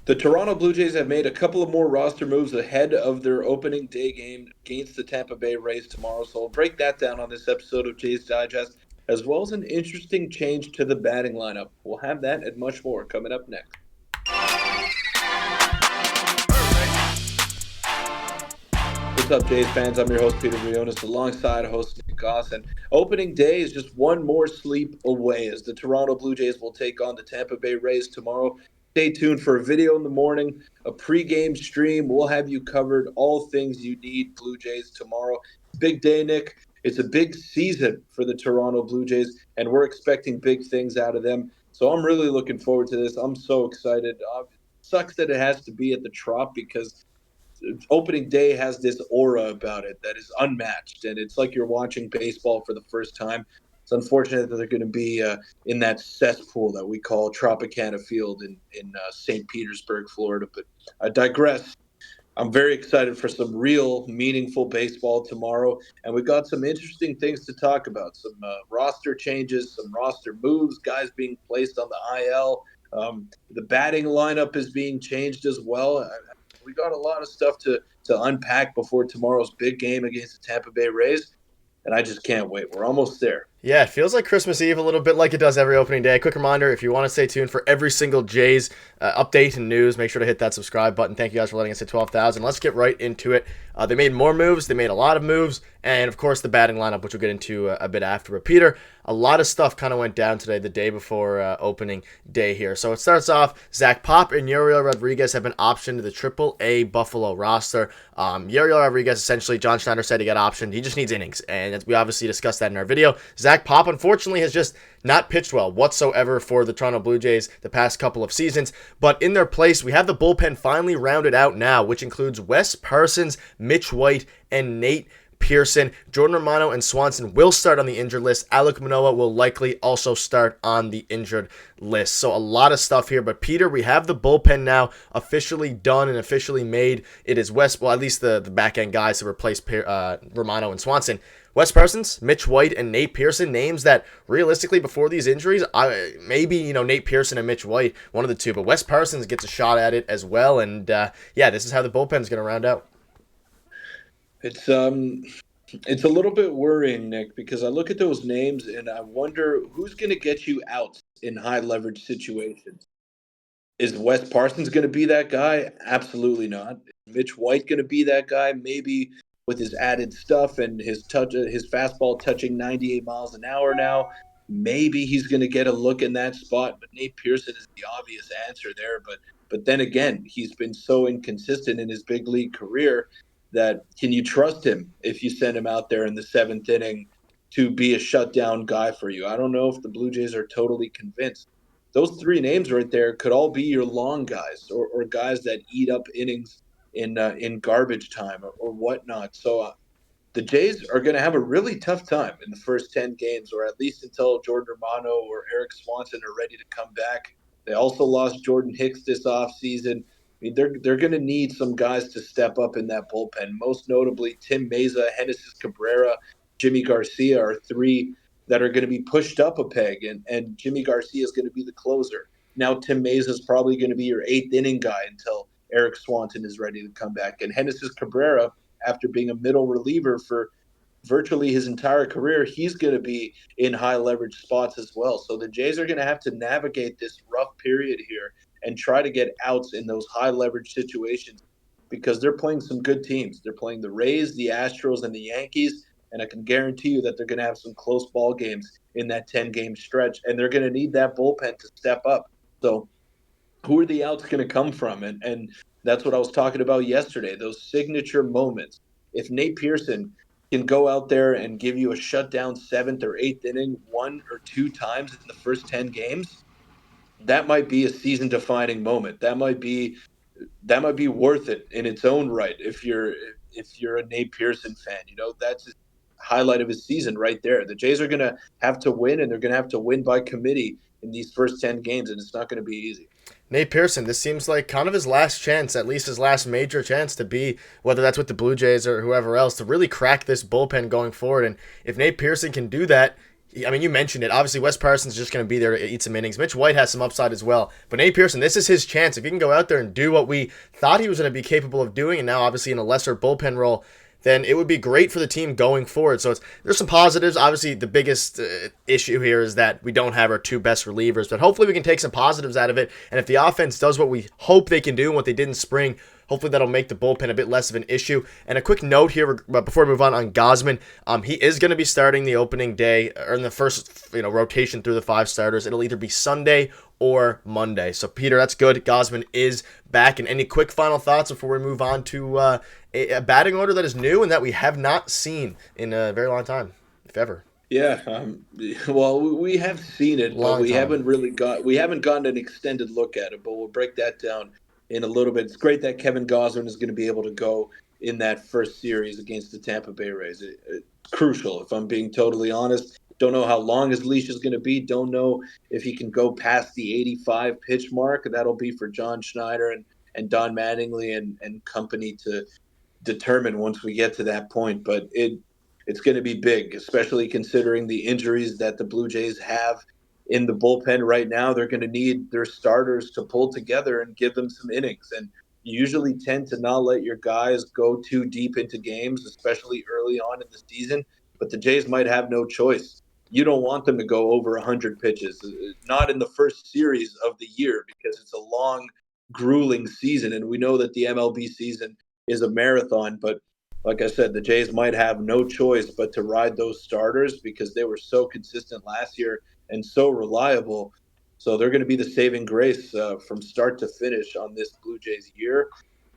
The Toronto Blue Jays have made a couple of more roster moves ahead of their opening day game against the Tampa Bay Rays tomorrow. So I'll break that down on this episode of Jays Digest, as well as an interesting change to the batting lineup. We'll have that and much more coming up next. What's up, Jays fans? I'm your host, Peter Vryonis, alongside host Nick Gosse. And opening day is just one more sleep away as the Toronto Blue Jays will take on the Tampa Bay Rays tomorrow. Stay tuned for a video in the morning, a pregame stream. We'll have you covered, all things you need Blue Jays tomorrow. Big day, Nick. It's a big season for the Toronto Blue Jays, and we're expecting big things out of them. So I'm really looking forward to this. I'm so excited. Sucks that it has to be at the Trop because opening day has this aura about it that is unmatched, and it's like you're watching baseball for the first time. It's unfortunate that they're going to be in that cesspool that we call Tropicana Field in St. Petersburg, Florida. But I digress. I'm very excited for some real, meaningful baseball tomorrow, and we've got some interesting things to talk about. Some roster changes, some roster moves, guys being placed on the IL. The batting lineup is being changed as well. We got a lot of stuff to unpack before tomorrow's big game against the Tampa Bay Rays, and I just can't wait. We're almost there. Yeah, it feels like Christmas Eve a little bit like it does every opening day. Quick reminder, if you want to stay tuned for every single Jays update and news, make sure to hit that subscribe button. Thank you guys for letting us hit 12,000. Let's get right into it. They made more moves. They made a lot of moves. And, of course, the batting lineup, which we'll get into a bit after. But, Peter, a lot of stuff kind of went down today, the day before opening day here. So it starts off, Zach Pop and Uriel Rodriguez have been optioned to the Triple-A Buffalo roster. Uriel Rodriguez, essentially, John Schneider said he got optioned. He just needs innings. And we obviously discussed that in our video. Zach Pop, unfortunately, has just not pitched well whatsoever for the Toronto Blue Jays the past couple of seasons. But in their place, we have the bullpen finally rounded out now, which includes Wes Parsons, Mitch White, and Nate Pearson. Jordan Romano and Swanson will start on the injured list. Alek Manoah will likely also start on the injured list. So a lot of stuff here. But Peter, we have the bullpen now officially done and officially made. It is Wes, well, at least the back end guys to replace Romano and Swanson. Wes Parsons, Mitch White, and Nate Pearson, names that realistically before these injuries, maybe Nate Pearson and Mitch White, one of the two, but Wes Parsons gets a shot at it as well. And yeah, this is how the bullpen's going to round out. It's a little bit worrying, Nick, because I look at those names and I wonder who's going to get you out in high leverage situations. Is Wes Parsons going to be that guy? Absolutely not. Is Mitch White going to be that guy? Maybe with his added stuff and his fastball touching 98 miles an hour now. Maybe he's going to get a look in that spot. But Nate Pearson is the obvious answer there. But then again, he's been so inconsistent in his big league career that can you trust him if you send him out there in the seventh inning to be a shutdown guy for you? I don't know if the Blue Jays are totally convinced. Those three names right there could all be your long guys or guys that eat up innings in garbage time or whatnot. So the Jays are going to have a really tough time in the first 10 games, or at least until Jordan Romano or Eric Swanson are ready to come back. They also lost Jordan Hicks this offseason. I mean, they're going to need some guys to step up in that bullpen. Most notably, Tim Meza, Genesis Cabrera, Jimmy Garcia are three that are going to be pushed up a peg, and Jimmy Garcia is going to be the closer. Now Tim Meza is probably going to be your eighth inning guy until Eric Swanson is ready to come back. And Genesis Cabrera, after being a middle reliever for virtually his entire career, he's going to be in high leverage spots as well. So the Jays are going to have to navigate this rough period here and try to get outs in those high leverage situations because they're playing some good teams. They're playing the Rays, the Astros, and the Yankees. And I can guarantee you that they're going to have some close ball games in that 10-game stretch. And they're going to need that bullpen to step up. So who are the outs going to come from? And that's what I was talking about yesterday, those signature moments. If Nate Pearson can go out there and give you a shutdown seventh or eighth inning one or two times in the first 10 games, that might be a season defining moment. That might be worth it in its own right if you're a Nate Pearson fan. That's a highlight of his season right there. The Jays are going to have to win, and they're going to have to win by committee in these first 10 games, and it's not going to be easy. Nate Pearson, this seems like kind of his last chance, at least his last major chance to be, whether that's with the Blue Jays or whoever else, to really crack this bullpen going forward. And if Nate Pearson can do that, I mean, you mentioned it. Obviously, Wes Parsons is just going to be there to eat some innings. Mitch White has some upside as well. But Nate Pearson, this is his chance. If he can go out there and do what we thought he was going to be capable of doing, and now obviously in a lesser bullpen role, then it would be great for the team going forward. So there's some positives. Obviously, the biggest issue here is that we don't have our two best relievers, but hopefully we can take some positives out of it. And if the offense does what we hope they can do and what they did in spring, hopefully that'll make the bullpen a bit less of an issue. And a quick note here before we move on Gausman, he is going to be starting the opening day or in the first rotation through the five starters. It'll either be Sunday or Monday. So Peter, that's good. Gausman is back. And any quick final thoughts before we move on to a batting order that is new and that we have not seen in a very long time, if ever. Yeah, well, we have seen it, but Long time. we haven't gotten an extended look at it. But we'll break that down in a little bit. It's great that Kevin Gausman is going to be able to go in that first series against the Tampa Bay Rays. It's crucial, if I'm being totally honest. Don't know how long his leash is going to be. Don't know if he can go past the 85 pitch mark. That'll be for John Schneider and Don Mattingly and company to determine once we get to that point. But it's going to be big, especially considering the injuries that the Blue Jays have in the bullpen right now. They're going to need their starters to pull together and give them some innings. And you usually tend to not let your guys go too deep into games, especially early on in the season. But the Jays might have no choice. You don't want them to go over 100 pitches, not in the first series of the year, because it's a long, grueling season. And we know that the MLB season is a marathon. But like I said, the Jays might have no choice but to ride those starters because they were so consistent last year and so reliable. So they're going to be the saving grace from start to finish on this Blue Jays year.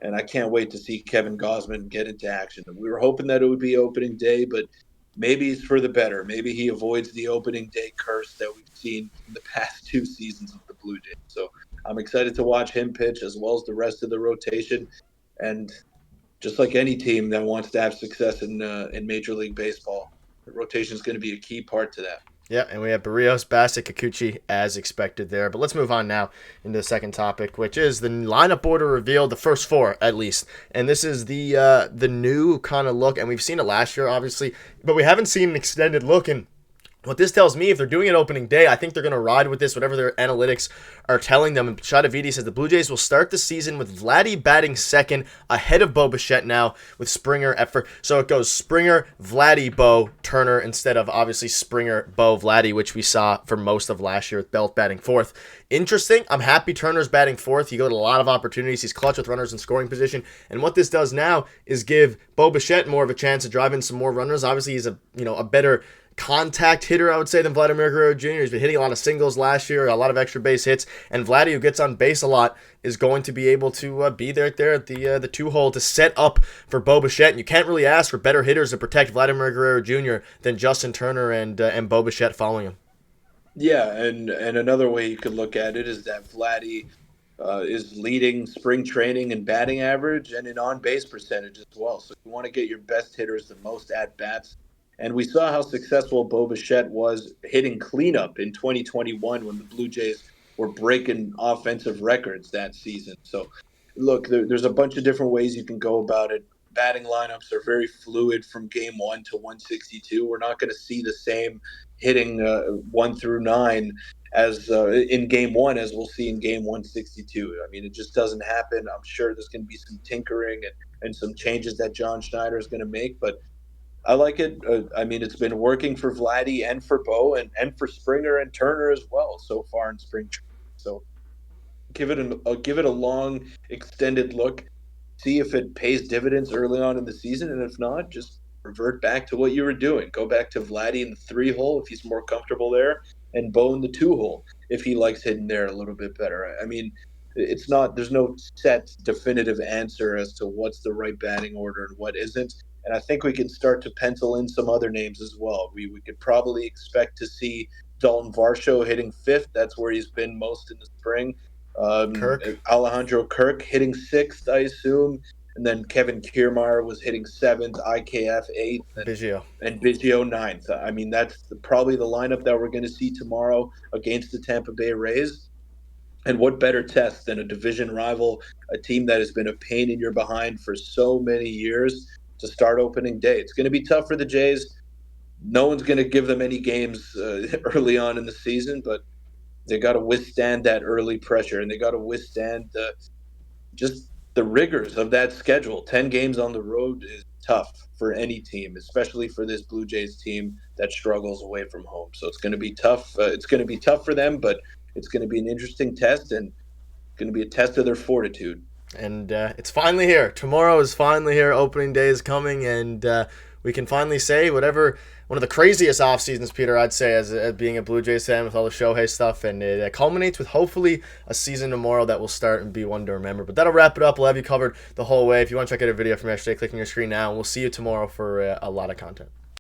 And I can't wait to see Kevin Gausman get into action. We were hoping that it would be opening day, but maybe it's for the better. Maybe he avoids the opening day curse that we've seen in the past two seasons of the Blue Jays. So I'm excited to watch him pitch as well as the rest of the rotation. And just like any team that wants to have success in Major League Baseball, the rotation is going to be a key part to that. Yeah, and we have Barrios, Bassett, Kikuchi as expected there. But let's move on now into the second topic, which is the lineup order revealed, the first four at least. And this is the new kind of look, and we've seen it last year, obviously, but we haven't seen an extended look. And what this tells me, if they're doing it opening day, I think they're going to ride with this, whatever their analytics are telling them. And Shadavidi says the Blue Jays will start the season with Vladdy batting second ahead of Bo Bichette now with Springer at first. So it goes Springer, Vladdy, Bo, Turner instead of obviously Springer, Bo, Vladdy, which we saw for most of last year with Belt batting fourth. Interesting. I'm happy Turner's batting fourth. He got a lot of opportunities. He's clutch with runners in scoring position. And what this does now is give Bo Bichette more of a chance to drive in some more runners. Obviously, he's a better contact hitter, I would say, than Vladimir Guerrero Jr. He's been hitting a lot of singles last year, a lot of extra base hits, and Vladdy, who gets on base a lot, is going to be able to be there at the two hole to set up for Bo Bichette. And you can't really ask for better hitters to protect Vladimir Guerrero Jr. than Justin Turner and Bo Bichette following him. Yeah, and another way you could look at it is that Vladdy is leading spring training in batting average and in on base percentage as well. So you want to get your best hitters the most at bats. And we saw how successful Bo Bichette was hitting cleanup in 2021 when the Blue Jays were breaking offensive records that season. So, look, there's a bunch of different ways you can go about it. Batting lineups are very fluid from game 1 to 162. We're not going to see the same hitting 1 through 9 as in game 1 as we'll see in game 162. I mean, it just doesn't happen. I'm sure there's going to be some tinkering and some changes that John Schneider is going to make, but I like it. I mean, it's been working for Vladdy and for Bo and for Springer and Turner as well so far in spring training. So give it a long, extended look, see if it pays dividends early on in the season, and if not, just revert back to what you were doing. Go back to Vladdy in the 3 hole if he's more comfortable there, and Bo in the 2 hole if he likes hitting there a little bit better. I mean, it's not. There's no set definitive answer as to what's the right batting order and what isn't. And I think we can start to pencil in some other names as well. We could probably expect to see Dalton Varsho hitting fifth. That's where he's been most in the spring. Kirk, Alejandro Kirk hitting sixth, I assume. And then Kevin Kiermaier was hitting seventh, IKF eighth, Biggio. and Biggio ninth. I mean, that's probably the lineup that we're going to see tomorrow against the Tampa Bay Rays. And what better test than a division rival, a team that has been a pain in your behind for so many years to start opening day? It's going to be tough for the Jays. No one's going to give them any games early on in the season, but they got to withstand that early pressure, and they got to withstand just the rigors of that schedule. 10 games on the road is tough for any team, especially for this Blue Jays team that struggles away from home. So it's going to be tough. It's going to be tough for them, but it's going to be an interesting test and going to be a test of their fortitude. And it's finally here. Tomorrow is finally here. Opening day is coming, and we can finally say whatever. One of the craziest off seasons, Peter, I'd say, as being a Blue Jays fan with all the Shohei stuff, and it culminates with hopefully a season tomorrow that will start and be one to remember. But that'll wrap it up. We'll have you covered the whole way. If you want to check out a video from yesterday, click on your screen now, and we'll see you tomorrow for a lot of content.